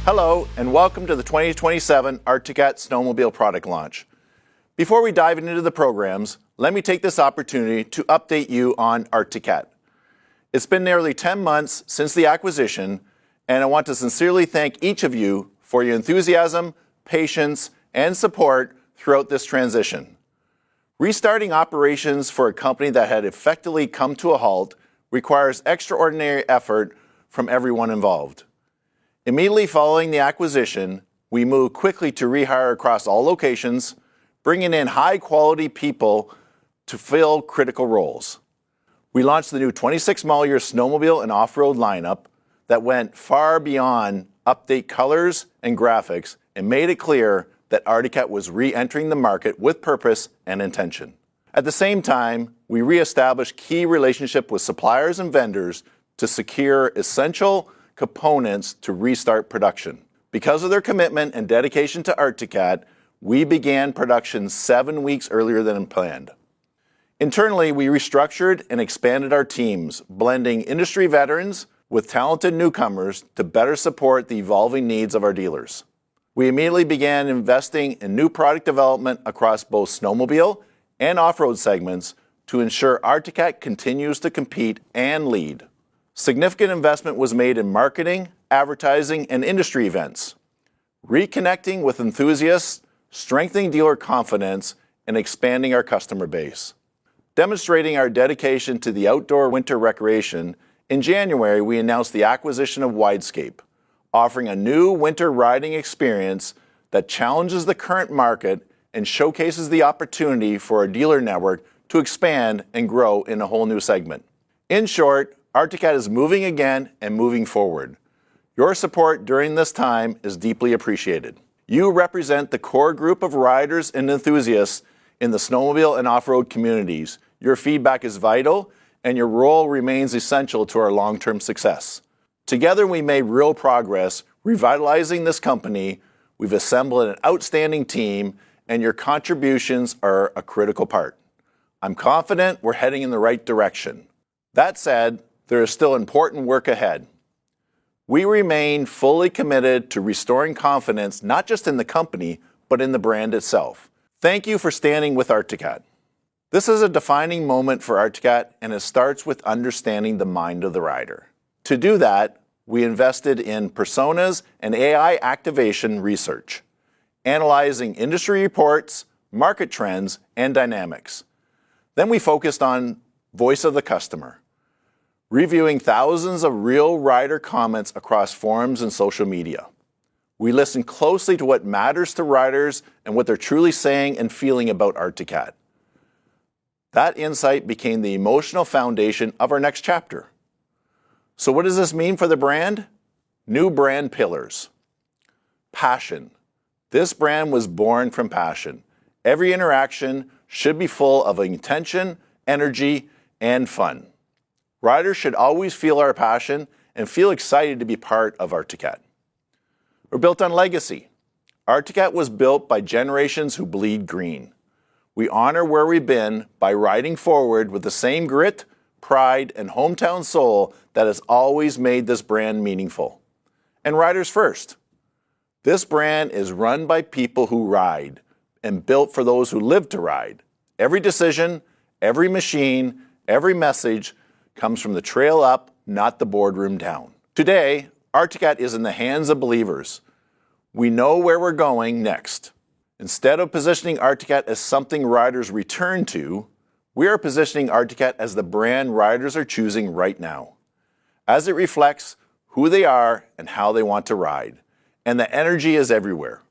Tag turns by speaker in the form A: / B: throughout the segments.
A: Hello, and welcome to the 2027 Arctic Snowmobile product launch. Before we dive into the programs, let me take this opportunity to update you on Arctic. It's been nearly 10 months since the acquisition, and I want to sincerely thank each of you for your enthusiasm, patience, and support throughout this transition. Restarting operations for a company that had effectively come to a halt requires extraordinary effort from everyone involved. Immediately following the acquisition, we moved quickly to rehire across all locations, bringing in high-quality people to fill critical roles. We launched the new 26 model year snowmobile and off-road lineup that went far beyond update colors and graphics and made it clear that Arctic was re-entering the market with purpose and intention. At the same time, we re-established key relationships with suppliers and vendors to secure essential components to restart production. Because of their commitment and dedication to Arctic, we began production 7 weeks earlier than planned. Internally, we restructured and expanded our teams, blending industry veterans with talented newcomers to better support the evolving needs of our dealers. We immediately began investing in new product development across both snowmobile and off-road segments to ensure Arctic continues to compete and lead. Significant investment was made in marketing, advertising, and industry events, reconnecting with enthusiasts, strengthening dealer confidence, and expanding our customer base. Demonstrating our dedication to the outdoor winter recreation, in January we announced the acquisition of Widescape, offering a new winter riding experience that challenges the current market and showcases the opportunity for our dealer network to expand and grow in a whole new segment. In short, Arctic is moving again and moving forward. Your support during this time is deeply appreciated. You represent the core group of riders and enthusiasts in the snowmobile and off-road communities. Your feedback is vital, and your role remains essential to our long-term success. Together, we made real progress revitalizing this company. We've assembled an outstanding team, and your contributions are a critical part. I'm confident we're heading in the right direction. That said, there is still important work ahead. We remain fully committed to restoring confidence not just in the company, but in the brand itself. Thank you for standing with Arctic. This is a defining moment for Arctic, and it starts with understanding the mind of the rider. To do that, we invested in personas and AI activation research, analyzing industry reports, market trends, and dynamics. Then we focused on voice of the customer, reviewing thousands of real rider comments across forums and social media. We listened closely to what matters to riders and what they're truly saying and feeling about Arctic. That insight became the emotional foundation of our next chapter. So what does this mean for the brand? New brand pillars. Passion. This brand was born from passion. Every interaction should be full of intention, energy, and fun. Riders should always feel our passion and feel excited to be part of Arctic. We're built on legacy. Arctic was built by generations who bleed green. We honor where we've been by riding forward with the same grit, pride, and hometown soul that has always made this brand meaningful. And riders first. This brand is run by people who ride and built for those who live to ride. Every decision, every machine, every message comes from the trail up, not the boardroom down. Today, Arctic is in the hands of believers. We know where we're going next. Instead of positioning Arctic as something riders return to, we are positioning Arctic as the brand riders are choosing right now, as it reflects who they are and how they want to ride. And the energy is everywhere.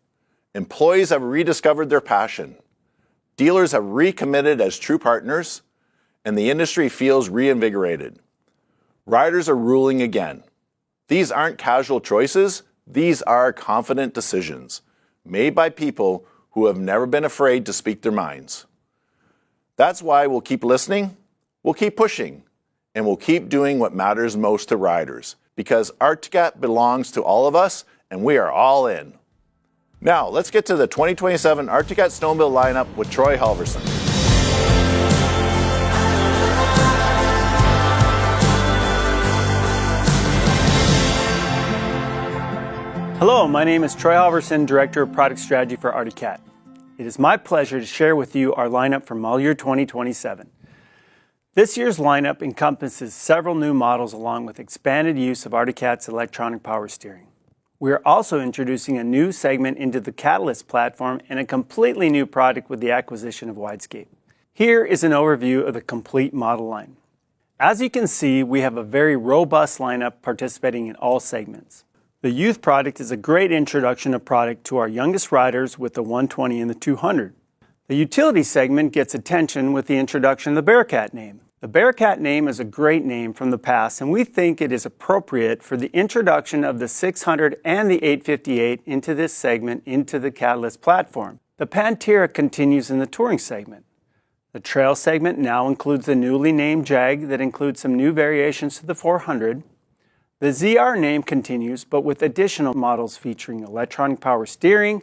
A: Employees have rediscovered their passion. Dealers have recommitted as true partners, and the industry feels reinvigorated. Riders are ruling again. These aren't casual choices, these are confident decisions made by people who have never been afraid to speak their minds. That's why we'll keep listening, we'll keep pushing, and we'll keep doing what matters most to riders, because Arctic belongs to all of us, and we are all in. Now, let's get to the 2027 Arctic Snowmobile lineup with Troy Halverson.
B: Hello, my name is Troy Halverson, Director of Product Strategy for Arctic Cat. It is my pleasure to share with you our lineup for model year 2027. This year's lineup encompasses several new models along with expanded use of Arctic Cat's electronic power steering. We are also introducing a new segment into the Catalyst platform and a completely new product with the acquisition of Widescape. Here is an overview of the complete model line. As you can see, we have a very robust lineup participating in all segments. The youth product is a great introduction of product to our youngest riders with the 120 and the 200. The utility segment gets attention with the introduction of the Bearcat name. The Bearcat name is a great name from the past, and we think it is appropriate for the introduction of the 600 and the 858 into this segment into the Catalyst platform. The Pantera continues in the touring segment. The trail segment now includes the newly named Jag that includes some new variations to the 400. The ZR name continues, but with additional models featuring electronic power steering.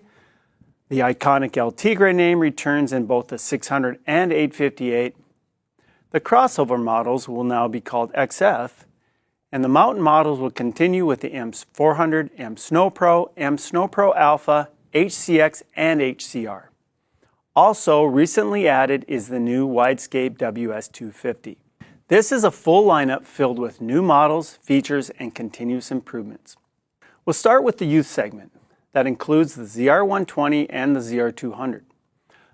B: The iconic El Tigre name returns in both the 600 and 858. The crossover models will now be called XF, and the mountain models will continue with the M400, M Snow Pro, M Snow Pro Alpha, HCX, and HCR. Also recently added is the new Widescape WS250. This is a full lineup filled with new models, features, and continuous improvements. We'll start with the youth segment. That includes the ZR120 and the ZR200.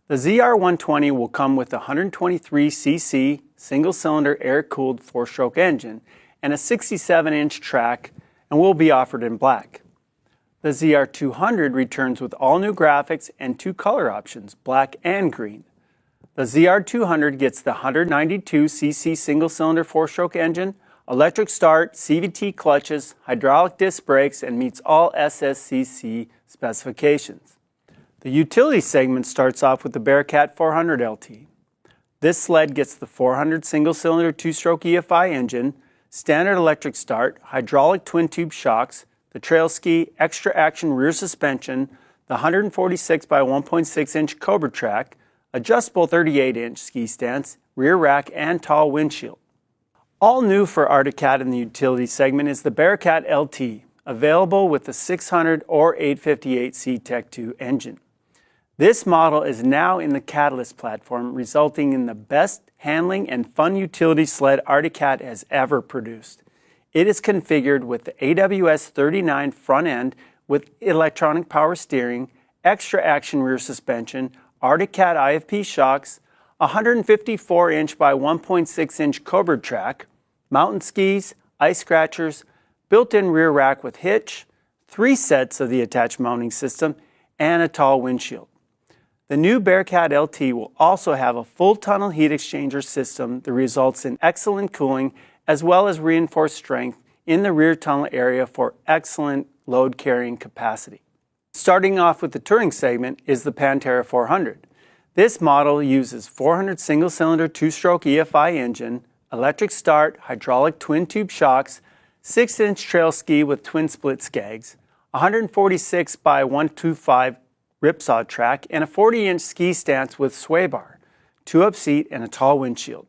B: The ZR120 will come with a 123cc single-cylinder air-cooled 4-stroke engine and a 67-inch track and will be offered in black. The ZR200 returns with all new graphics and 2 color options, black and green. The ZR200 gets the 192cc single-cylinder 4-stroke engine, electric start, CVT clutches, hydraulic disc brakes, and meets all SSCC specifications. The utility segment starts off with the Bearcat 400 LT. This sled gets the 400 single-cylinder 2-stroke EFI engine, standard electric start, hydraulic twin-tube shocks, the trail ski, extra action rear suspension, the 146 by 1.6-inch Cobra track, adjustable 38-inch ski stance, rear rack, and tall windshield. All new for Arctic Cat in the utility segment is the Bearcat LT, available with the 600 or 858 C-Tech 2 engine. This model is now in the Catalyst platform, resulting in the best handling and fun utility sled Arctic Cat has ever produced. It is configured with the AWS 39 front end with electronic power steering, extra action rear suspension, Arctic Cat IFP shocks, 154-inch by 1.6-inch Cobra track, mountain skis, ice scratchers, built-in rear rack with hitch, 3 sets of the attached mounting system, and a tall windshield. The new Bearcat LT will also have a full tunnel heat exchanger system that results in excellent cooling as well as reinforced strength in the rear tunnel area for excellent load carrying capacity. Starting off with the touring segment is the Pantera 400. This model uses 400 single-cylinder 2-stroke EFI engine, electric start, hydraulic twin-tube shocks, 6-inch trail ski with twin-split skags, 146 by 125 ripsaw track, and a 40-inch ski stance with sway bar, 2-up seat, and a tall windshield.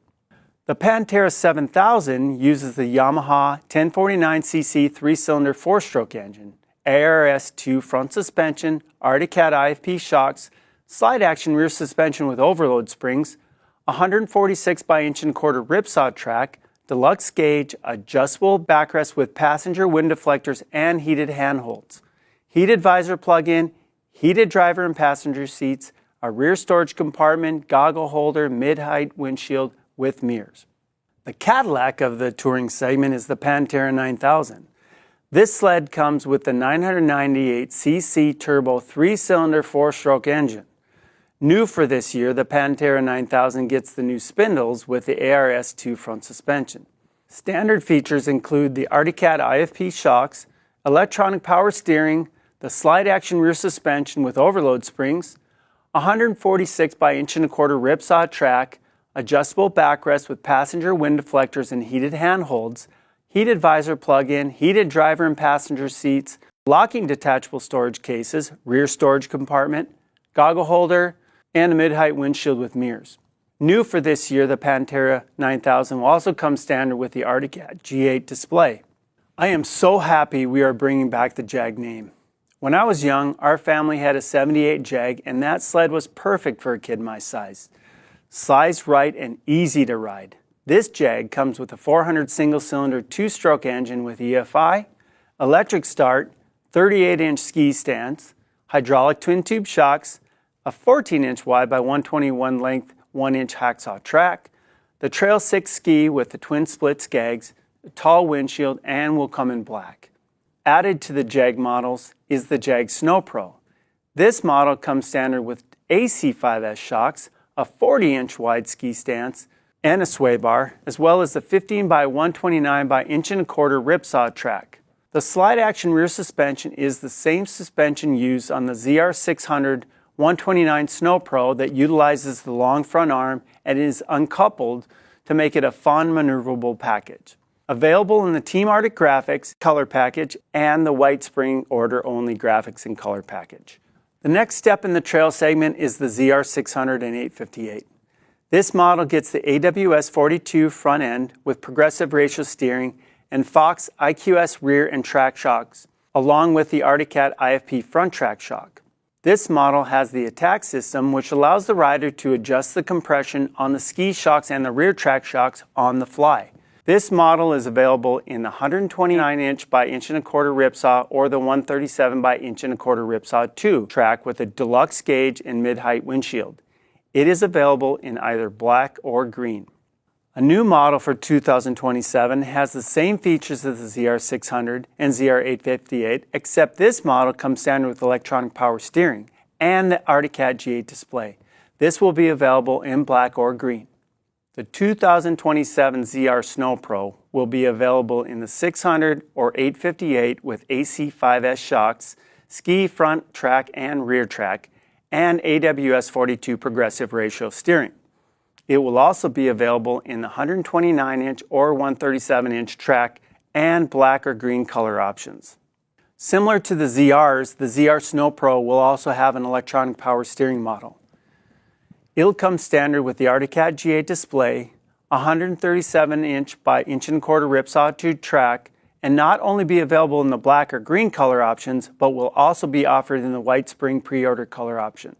B: The Pantera 7000 uses the Yamaha 1049cc 3-cylinder 4-stroke engine, ARS-2 front suspension, Arctic Cat IFP shocks, slide action rear suspension with overload springs, 146 by 1.25 ripsaw track, deluxe gauge, adjustable backrest with passenger wind deflectors and heated handholds, heated visor plug-in, heated driver and passenger seats, a rear storage compartment, goggle holder, mid-height windshield with mirrors. The Cadillac of the touring segment is the Pantera 9000. This sled comes with the 998cc turbo 3-cylinder 4-stroke engine. New for this year, the Pantera 9000 gets the new spindles with the ARS-2 front suspension. Standard features include the Arctic Cat IFP shocks, electronic power steering, the slide action rear suspension with overload springs, 146 by 1.25 ripsaw track, adjustable backrest with passenger wind deflectors and heated handholds, heated visor plug-in, heated driver and passenger seats, locking detachable storage cases, rear storage compartment, goggle holder, and a mid-height windshield with mirrors. New for this year, the Pantera 9000 will also come standard with the Arctic Cat G8 display. I am so happy we are bringing back the Jag name. When I was young, our family had a 78 Jag, and that sled was perfect for a kid my size. Sized right and easy to ride. This Jag comes with a 400 single-cylinder 2-stroke engine with EFI, electric start, 38-inch ski stands, hydraulic twin-tube shocks, a 14-inch wide by 121 length 1-inch hacksaw track, the Trail 6 ski with the twin split skags, a tall windshield, and will come in black. Added to the Jag models is the Jag Snow Pro. This model comes standard with AC5S shocks, a 40-inch wide ski stance, and a sway bar, as well as the 15 by 129 by 1.25 ripsaw track. The slide action rear suspension is the same suspension used on the ZR600 129 Snow Pro that utilizes the long front arm and is uncoupled to make it a fun maneuverable package. Available in the Team Arctic Graphics color package and the White Spring order-only graphics and color package. The next step in the trail segment is the ZR600 and 858. This model gets the AWS 42 front end with progressive ratio steering and Fox IQS rear and track shocks, along with the Arctic Cat IFP front track shock. This model has the attack system, which allows the rider to adjust the compression on the ski shocks and the rear track shocks on the fly. This model is available in the 129-inch by 1.25 ripsaw or the 137 by 1.25 ripsaw 2 track with a deluxe gauge and mid-height windshield. It is available in either black or green. A new model for 2027 has the same features as the ZR600 and ZR858, except this model comes standard with electronic power steering and the Arctic Cat G8 display. This will be available in black or green. The 2027 ZR Snow Pro will be available in the 600 or 858 with AC5S shocks, ski front track and rear track, and AWS 42 progressive ratio steering. It will also be available in the 129-inch or 137-inch track and black or green color options. Similar to the ZRs, the ZR Snow Pro will also have an electronic power steering model. It'll come standard with the Arctic Cat G8 display, 137-inch by 1.25 ripsaw 2 track, and not only be available in the black or green color options, but will also be offered in the White Spring pre-order color option.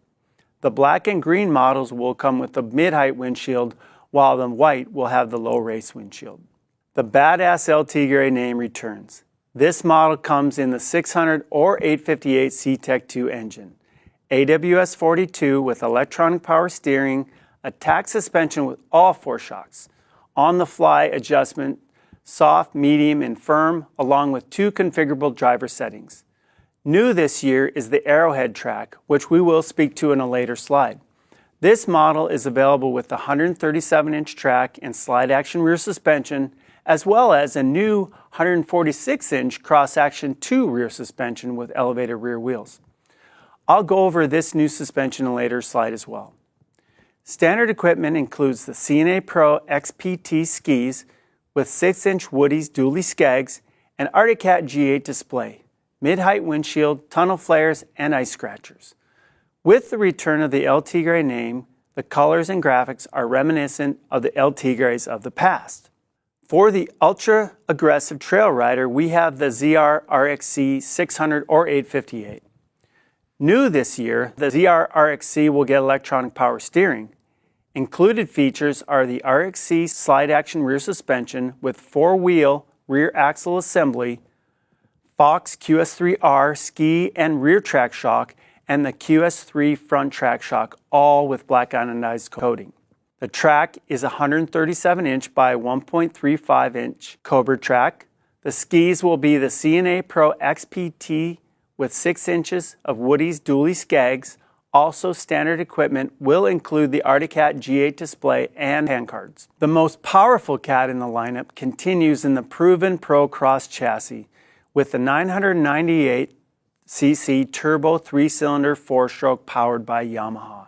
B: The black and green models will come with the mid-height windshield, while the white will have the low race windshield. The badass LT Gray name returns. This model comes in the 600 or 858 C-Tech 2 engine. AWS 42 with electronic power steering, attack suspension with all 4 shocks, on-the-fly adjustment, soft, medium, and firm, along with 2 configurable driver settings. New this year is the Arrowhead track, which we will speak to in a later slide. This model is available with the 137-inch track and slide action rear suspension, as well as a new 146-inch cross-action 2 rear suspension with elevated rear wheels. I'll go over this new suspension in a later slide as well. Standard equipment includes the CNA Pro XPT skis with 6-inch Woody's dually skags and Arctic Cat G8 display, mid-height windshield, tunnel flares, and ice scratchers. With the return of the LT Gray name, the colors and graphics are reminiscent of the LT Grays of the past. For the ultra-aggressive trail rider, we have the ZR RXC 600 or 858. New this year, the ZR RXC will get electronic power steering. Included features are the RXC slide action rear suspension with 4-wheel rear axle assembly, Fox QS3R ski and rear track shock, and the QS3 front track shock, all with black anodized coating. The track is 137-inch by 1.35-inch Cobra track. The skis will be the CNA Pro XPT with 6 inches of Woody's dually skags. Also, standard equipment will include the Arctic Cat G8 display and handcards. The most powerful cat in the lineup continues in the proven Pro Cross chassis with the 998cc turbo 3-cylinder 4-stroke powered by Yamaha.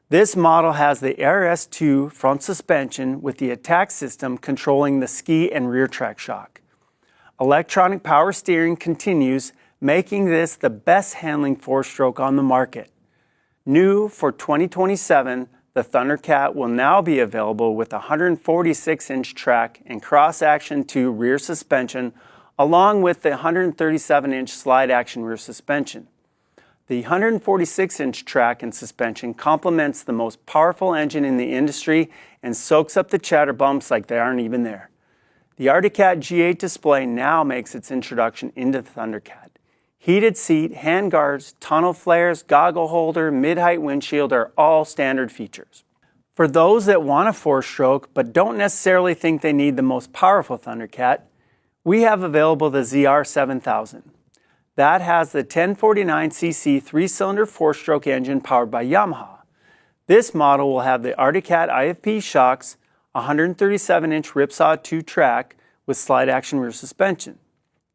B: This model has the RS2 front suspension with the attack system controlling the ski and rear track shock. Electronic power steering continues, making this the best handling 4-stroke on the market. New for 2027, the Thundercat will now be available with a 146-inch track and cross-action 2 rear suspension, along with the 137-inch slide-action rear suspension. The 146-inch track and suspension complements the most powerful engine in the industry and soaks up the chatter bumps like they aren't even there. The Arctic Cat G8 display now makes its introduction into the Thundercat. Heated seat, handguards, tunnel flares, goggle holder, mid-height windshield are all standard features. For those that want a four-stroke but don't necessarily think they need the most powerful Thundercat, we have available the ZR7000. That has the 1049cc three-cylinder four-stroke engine powered by Yamaha. This model will have the Arctic Cat IFP shocks, 137-inch Ripsaw 2 track with slide-action rear suspension,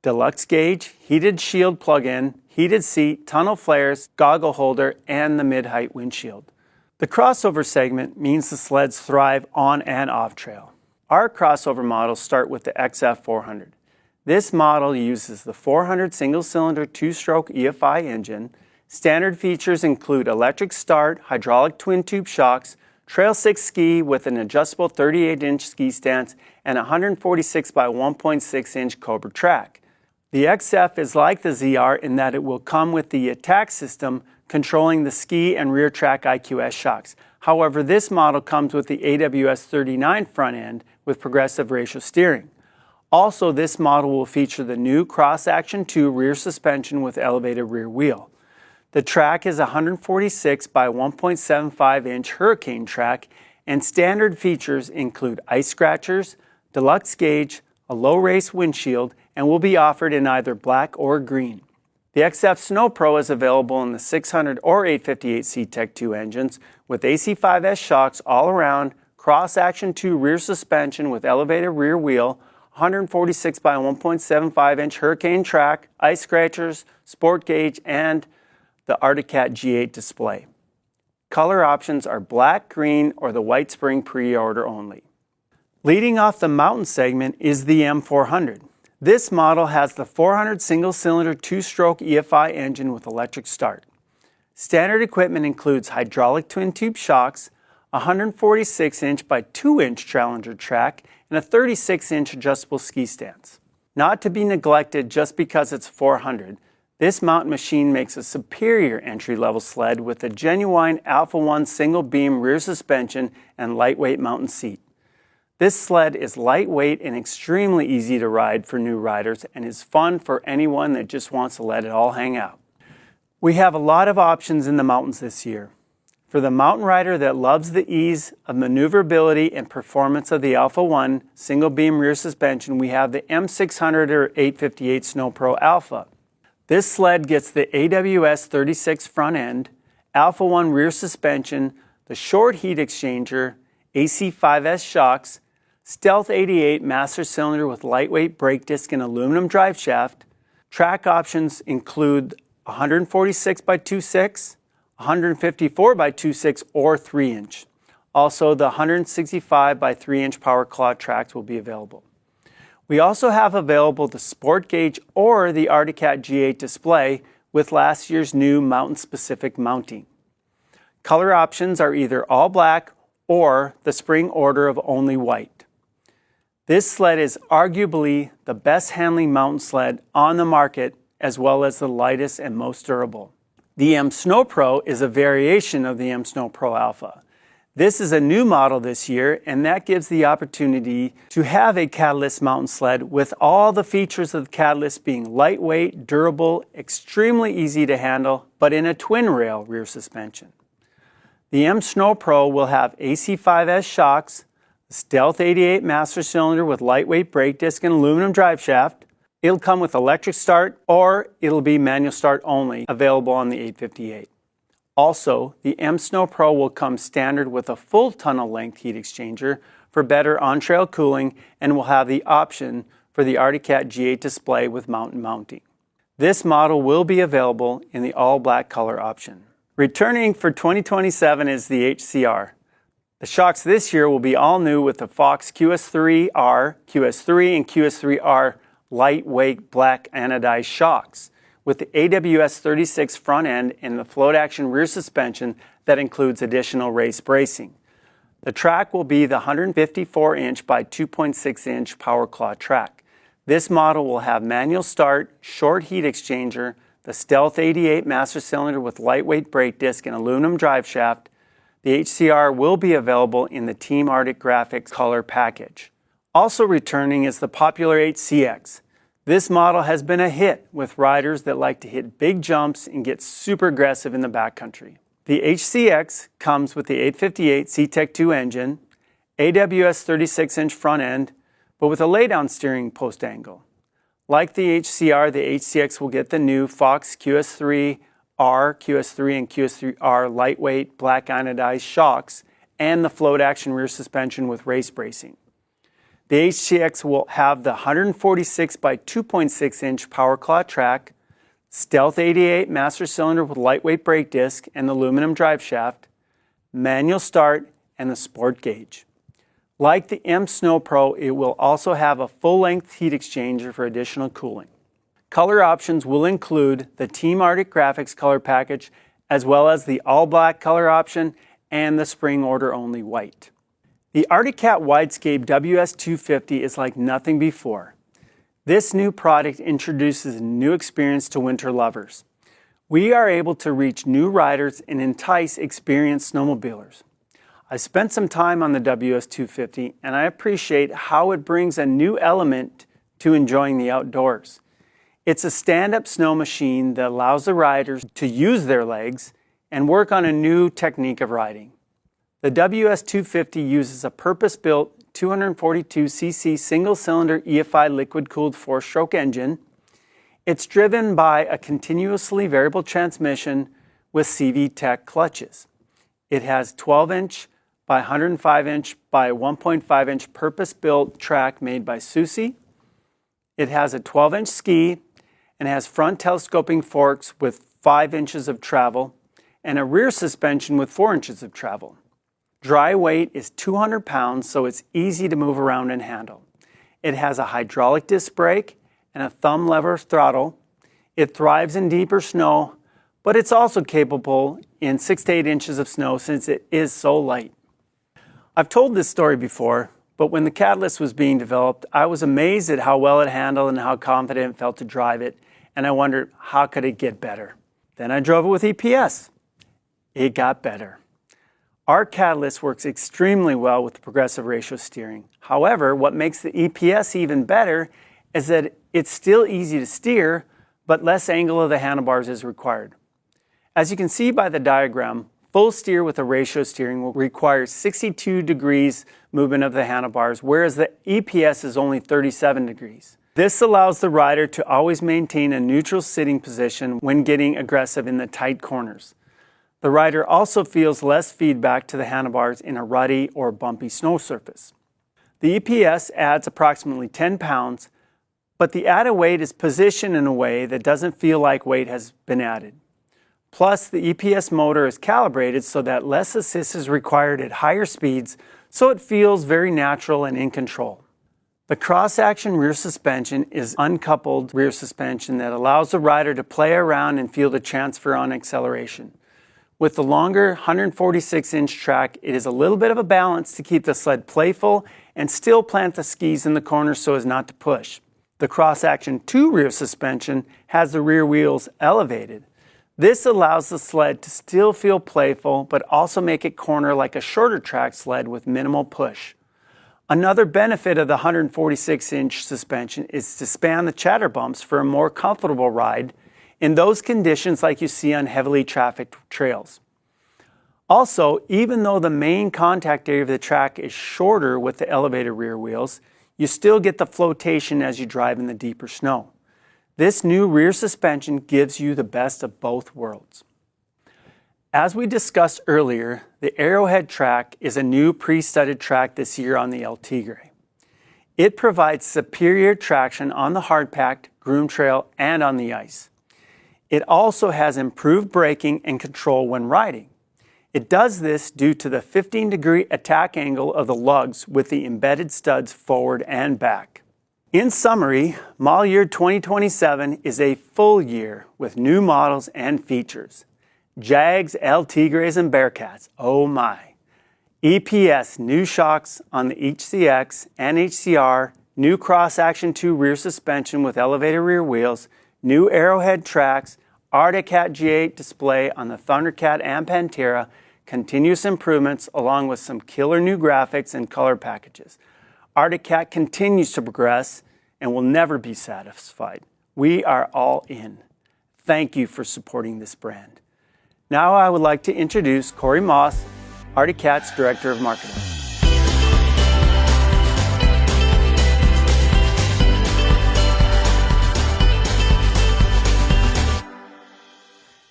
B: deluxe gauge, heated shield plug-in, heated seat, tunnel flares, goggle holder, and the mid-height windshield. The crossover segment means the sleds thrive on and off trail. Our crossover models start with the XF400. This model uses the 400 single-cylinder two-stroke EFI engine. Standard features include electric start, hydraulic twin-tube shocks, Trail 6 ski with an adjustable 38-inch ski stance, and 146 by 1.6-inch Cobra track. The XF is like the ZR in that it will come with the attack system controlling the ski and rear track IQS shocks. However, this model comes with the AWS 39 front end with progressive ratio steering. Also, this model will feature the new Cross Action 2 rear suspension with elevated rear wheel. The track is 146 by 1.75-inch Hurricane track, and standard features include ice scratchers, deluxe gauge, a low race windshield, and will be offered in either black or green. The XF Snow Pro is available in the 600 or 858 C-Tech 2 engines with AC5S shocks all around, Cross Action 2 rear suspension with elevated rear wheel, 146 by 1.75-inch Hurricane track, ice scratchers, sport gauge, and the Arctic Cat G8 display. Color options are black, green, or the white spring pre-order only. Leading off the mountain segment is the M400. This model has the 400 single-cylinder two-stroke EFI engine with electric start. Standard equipment includes hydraulic twin-tube shocks, a 146-inch by 2-inch Challenger track, and a 36-inch adjustable ski stance. Not to be neglected just because it's 400, this mountain machine makes a superior entry-level sled with a genuine Alpha 1 single-beam rear suspension and lightweight mountain seat. This sled is lightweight and extremely easy to ride for new riders and is fun for anyone that just wants to let it all hang out. We have a lot of options in the mountains this year. For the mountain rider that loves the ease of maneuverability and performance of the Alpha 1 single-beam rear suspension, we have the M600 or 858 Snow Pro Alpha. This sled gets the AWS 36 front end, Alpha 1 rear suspension, the short heat exchanger, AC5S shocks, Stealth 88 master cylinder with lightweight brake disc and aluminum drive shaft. Track options include 146 by 2.6, 154 by 2.6 or 3-inch. Also, the 165 by 3-inch Power Claw tracks will be available. We also have available the Sport Gauge or the Arctic Cat G8 display with last year's new mountain-specific mounting. Color options are either all black or the spring order of only white. This sled is arguably the best handling mountain sled on the market as well as the lightest and most durable. The M Snow Pro is a variation of the M Snow Pro Alpha. This is a new model this year, and that gives the opportunity to have a Catalyst mountain sled with all the features of the Catalyst being lightweight, durable, extremely easy to handle, but in a twin rail rear suspension. The M Snow Pro will have AC5S shocks, Stealth 88 master cylinder with lightweight brake disc and aluminum drive shaft. It'll come with electric start or it'll be manual start only, available on the 858. Also, the M Snow Pro will come standard with a full tunnel length heat exchanger for better on-trail cooling and will have the option for the Arctic Cat G8 display with mountain mounting. This model will be available in the all-black color option. Returning for 2027 is the HCR. The shocks this year will be all new with the Fox QS3R, QS3, and QS3R lightweight black anodized shocks, with the AWS 36 front end and the float action rear suspension that includes additional race bracing. The track will be the 154-inch by 2.6-inch Power Claw track. This model will have manual start, short heat exchanger, the Stealth 88 master cylinder with lightweight brake disc and aluminum drive shaft. The HCR will be available in the Team Arctic Graphics color package. Also returning is the popular HCX. This model has been a hit with riders that like to hit big jumps and get super aggressive in the backcountry. The HCX comes with the 858 CTEC 2 engine, AWS 36-inch front end, but with a laydown steering post angle. Like the HCR, the HCX will get the new Fox QS3R, QS3 and QS3R lightweight black anodized shocks and the float action rear suspension with race bracing. The HCX will have the 146 by 2.6 inch power claw track, Stealth 88 master cylinder with lightweight brake disc and aluminum drive shaft, manual start, and the sport gauge. Like the M Snow Pro, it will also have a full-length heat exchanger for additional cooling. Color options will include the Team Arctic Graphics color package, as well as the all-black color option and the spring order-only white. The Arctic Cat Widescape WS250 is like nothing before. This new product introduces a new experience to winter lovers. We are able to reach new riders and entice experienced snowmobilers. I spent some time on the WS250 and I appreciate how it brings a new element to enjoying the outdoors. It's a stand-up snow machine that allows the riders to use their legs and work on a new technique of riding. The WS250 uses a purpose-built 242cc single-cylinder EFI liquid-cooled 4-stroke engine. It's driven by a continuously variable transmission with CV Tech clutches. It has 12-inch by 105-inch by 1.5-inch purpose-built track made by Susi. It has a 12-inch ski and has front telescoping forks with 5 inches of travel and a rear suspension with 4 inches of travel. Dry weight is 200 pounds, so it's easy to move around and handle. It has a hydraulic disc brake and a thumb lever throttle. It thrives in deeper snow, but it's also capable in 6 to 8 inches of snow since it is so light. I've told this story before, but when the Catalyst was being developed, I was amazed at how well it handled and how confident it felt to drive it, and I wondered, how could it get better? Then I drove it with EPS. It got better. Our Catalyst works extremely well with the progressive ratio steering. However, what makes the EPS even better is that it's still easy to steer, but less angle of the handlebars is required. As you can see by the diagram, full steer with a ratio steering will require 62 degrees movement of the handlebars, whereas the EPS is only 37 degrees. This allows the rider to always maintain a neutral sitting position when getting aggressive in the tight corners. The rider also feels less feedback to the handlebars in a rutty or bumpy snow surface. The EPS adds approximately 10 pounds, but the added weight is positioned in a way that doesn't feel like weight has been added. Plus, the EPS motor is calibrated so that less assist is required at higher speeds, so it feels very natural and in control. The cross-action rear suspension is uncoupled rear suspension that allows the rider to play around and feel the transfer on acceleration. With the longer 146-inch track, it is a little bit of a balance to keep the sled playful and still plant the skis in the corners so as not to push. The cross-action 2 rear suspension has the rear wheels elevated. This allows the sled to still feel playful, but also make it corner like a shorter track sled with minimal push. Another benefit of the 146-inch suspension is to span the chatter bumps for a more comfortable ride in those conditions like you see on heavily trafficked trails. Also, even though the main contact area of the track is shorter with the elevated rear wheels, you still get the flotation as you drive in the deeper snow. This new rear suspension gives you the best of both worlds. As we discussed earlier, the Arrowhead track is a new pre-studded track this year on the El Tigre. It provides superior traction on the hard-packed, groomed trail, and on the ice. It also has improved braking and control when riding. It does this due to the 15-degree attack angle of the lugs with the embedded studs forward and back. In summary, model year 2027 is a full year with new models and features. Jags, El Tigres, and Bearcats, oh my. EPS new shocks on the HCX and HCR, new cross-action 2 rear suspension with elevated rear wheels, new Arrowhead tracks, Arctic Cat G8 display on the Thundercat and Pantera, continuous improvements along with some killer new graphics and color packages. Arctic Cat continues to progress and will never be satisfied. We are all in. Thank you for supporting this brand. Now I would like to introduce Corey Moss, Arctic Cat's Director of Marketing.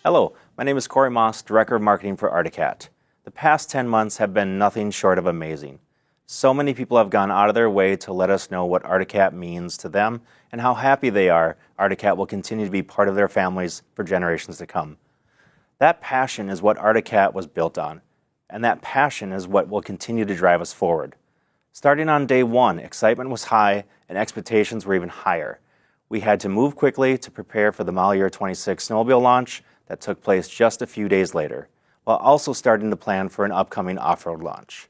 C: Hello, my name is Corey Moss, Director of Marketing for Arctic Cat. The past 10 months have been nothing short of amazing. So many people have gone out of their way to let us know what Arctic Cat means to them and how happy they are Arctic Cat will continue to be part of their families for generations to come. That passion is what Arctic Cat was built on, and that passion is what will continue to drive us forward. Starting on day one, excitement was high and expectations were even higher. We had to move quickly to prepare for the Model Year 26 snowmobile launch that took place just a few days later, while also starting to plan for an upcoming off-road launch.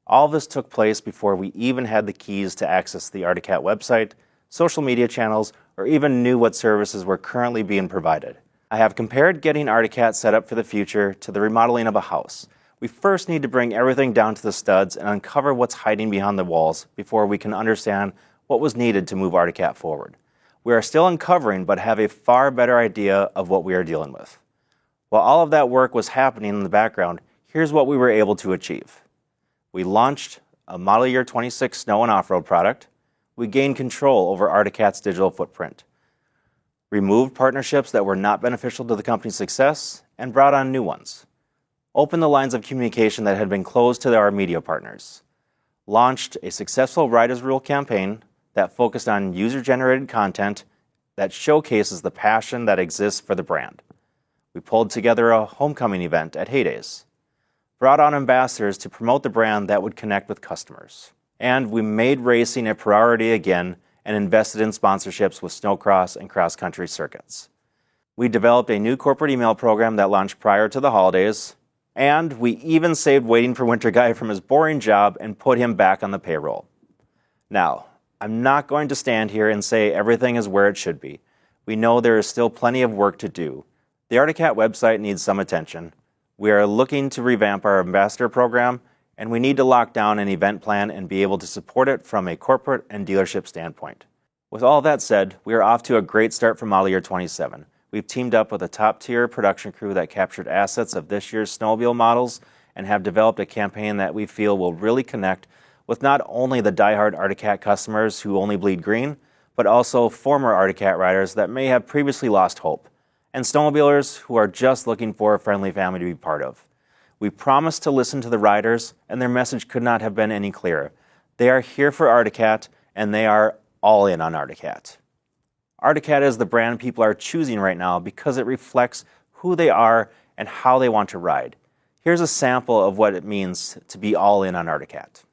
C: All this took place before we even had the keys to access the Arctic Cat website, social media channels, or even knew what services were currently being provided. I have compared getting Arctic Cat set up for the future to the remodeling of a house. We first need to bring everything down to the studs and uncover what's hiding behind the walls before we can understand what was needed to move Arctic Cat forward. We are still uncovering, but have a far better idea of what we are dealing with. While all of that work was happening in the background, here's what we were able to achieve. We launched a Model Year 26 snow and off-road product. We gained control over Arctic Cat's digital footprint, removed partnerships that were not beneficial to the company's success, and brought on new ones. Opened the lines of communication that had been closed to our media partners. Launched a successful Riders Rule campaign that focused on user-generated content that showcases the passion that exists for the brand. We pulled together a homecoming event at Heydays. Brought on ambassadors to promote the brand that would connect with customers. And we made racing a priority again and invested in sponsorships with snowcross and cross-country circuits. We developed a new corporate email program that launched prior to the holidays, and we even saved Waiting for Winter Guy from his boring job and put him back on the payroll. Now, I'm not going to stand here and say everything is where it should be. We know there is still plenty of work to do. The Arctic Cat website needs some attention. We are looking to revamp our ambassador program, and we need to lock down an event plan and be able to support it from a corporate and dealership standpoint. With all that said, we are off to a great start for Model Year 27. We've teamed up with a top-tier production crew that captured assets of this year's snowmobile models and have developed a campaign that we feel will really connect with not only the die-hard Arctic Cat customers who only bleed green, but also former Arctic Cat riders that may have previously lost hope, and snowmobilers who are just looking for a friendly family to be part of. We promised to listen to the riders, and their message could not have been any clearer. They are here for Arctic Cat, and they are all in on Arctic Cat. Arctic Cat is the brand people are choosing right now because it reflects who they are and how they want to ride. Here's a sample of what it means to be all in on Arctic Cat.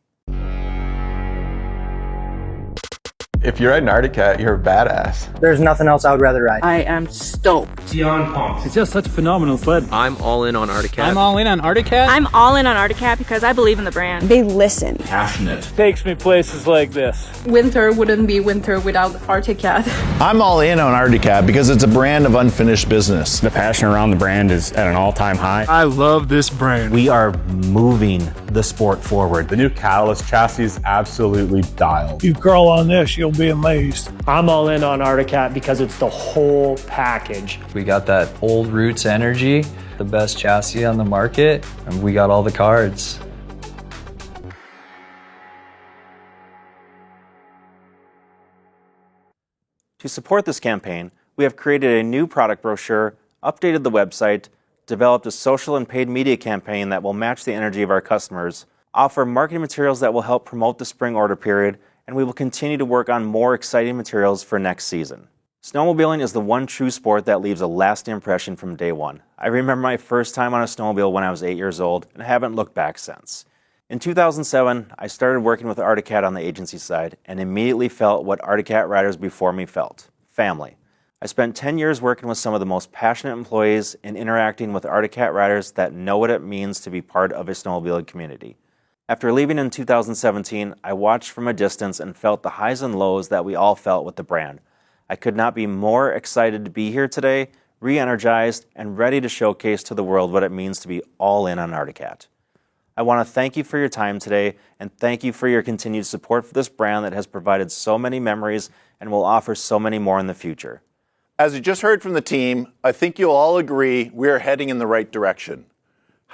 D: If you're riding Arctic Cat, you're a badass.
E: There's nothing else I would rather ride.
F: I am stoked.
G: Beyond pumped.
H: It's just such a phenomenal sled.
I: I'm all in on Arctic Cat.
H: I'm all in on Arctic Cat.
F: I'm all in on Arctic Cat because I believe in the brand.
J: They listen.
G: Passionate.
H: Takes me places like this.
K: Winter wouldn't be winter without Arctic Cat.
A: I'm all in on Arctic Cat because it's a brand of unfinished business.
L: The passion around the brand is at an all-time high.
H: I love this brand.
C: We are moving the sport forward.
D: The new Catalyst chassis is absolutely dialed.
M: You crawl on this, you'll be amazed.
E: I'm all in on Arctic Cat because it's the whole package.
I: We got that old roots energy, the best chassis on the market, and we got all the cards.
C: To support this campaign, we have created a new product brochure, updated the website, developed a social and paid media campaign that will match the energy of our customers, offer marketing materials that will help promote the spring order period, and we will continue to work on more exciting materials for next season. Snowmobiling is the one true sport that leaves a lasting impression from day one. I remember my first time on a snowmobile when I was 8 years old and haven't looked back since. In 2007, I started working with Arctic Cat on the agency side and immediately felt what Arctic Cat riders before me felt: family. I spent 10 years working with some of the most passionate employees and interacting with Arctic Cat riders that know what it means to be part of a snowmobiling community. After leaving in 2017, I watched from a distance and felt the highs and lows that we all felt with the brand. I could not be more excited to be here today, re-energized, and ready to showcase to the world what it means to be all in on Arctic Cat. I want to thank you for your time today, and thank you for your continued support for this brand that has provided so many memories and will offer so many more in the future.
A: As you just heard from the team, I think you'll all agree we are heading in the right direction.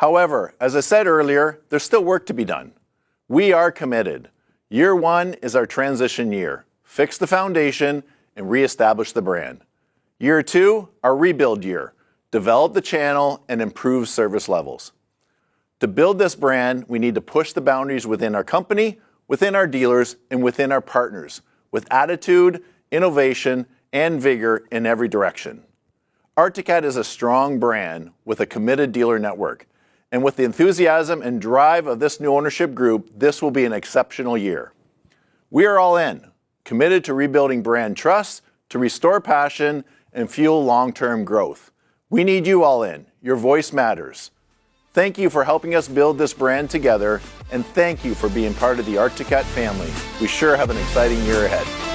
A: However, as I said earlier, there's still work to be done. We are committed. Year one is our transition year. Fix the foundation and reestablish the brand. Year two, our rebuild year. Develop the channel and improve service levels. To build this brand, we need to push the boundaries within our company, within our dealers, and within our partners, with attitude, innovation, and vigor in every direction. Arctic Cat is a strong brand with a committed dealer network. And with the enthusiasm and drive of this new ownership group, this will be an exceptional year. We are all in, committed to rebuilding brand trust, to restore passion, and fuel long-term growth. We need you all in. Your voice matters. Thank you for helping us build this brand together, and thank you for being part of the Arctic Cat family. We sure have an exciting year ahead.